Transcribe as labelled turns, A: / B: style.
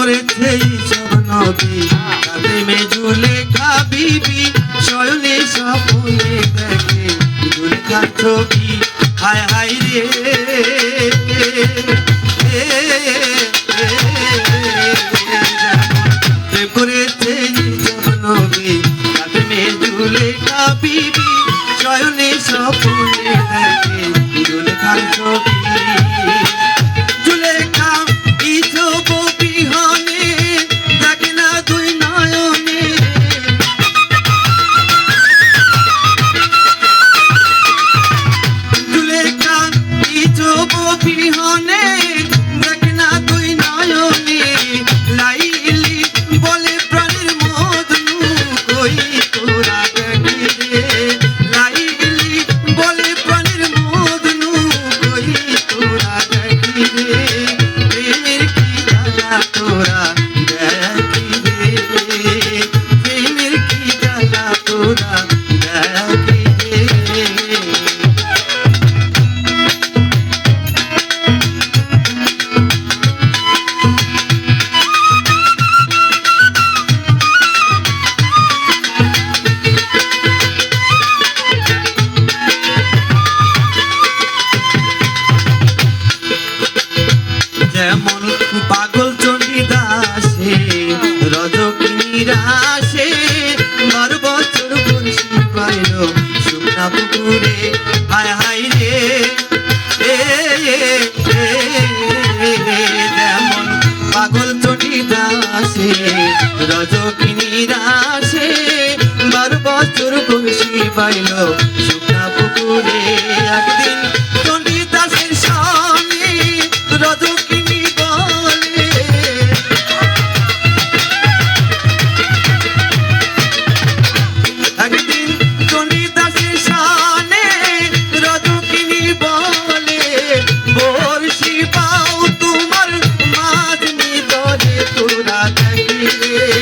A: করেছে সব নবী প্রেমে জুলেখা বিবি শয়নে স্বপ্নে দেখে জুলেখার ছবি হায় হায় রে প্রেম করেছে সব নবী প্রেমে জুলেখা বিবি শয়নে স্বপ্নে দেখে জুলেখার ছবি যেমন পাগল চণ্ডীদাসে রজকিনীরা আসে 12 বছর বয়সী পাইল শুকনা পুকুরে হায় হায় রে যেমন পাগল চণ্ডীদাসে রজকিনীরা আসে 12 বছর বয়সী পাইল শুকনা পুকুরে একদিন চণ্ডীদাসের স্বামী রজকিনী একদিন চণ্ডীদাসের শানে রজকিনী বলে বর্ষি পাও তোমার মাঝ নিদরে তোরা দেখিলে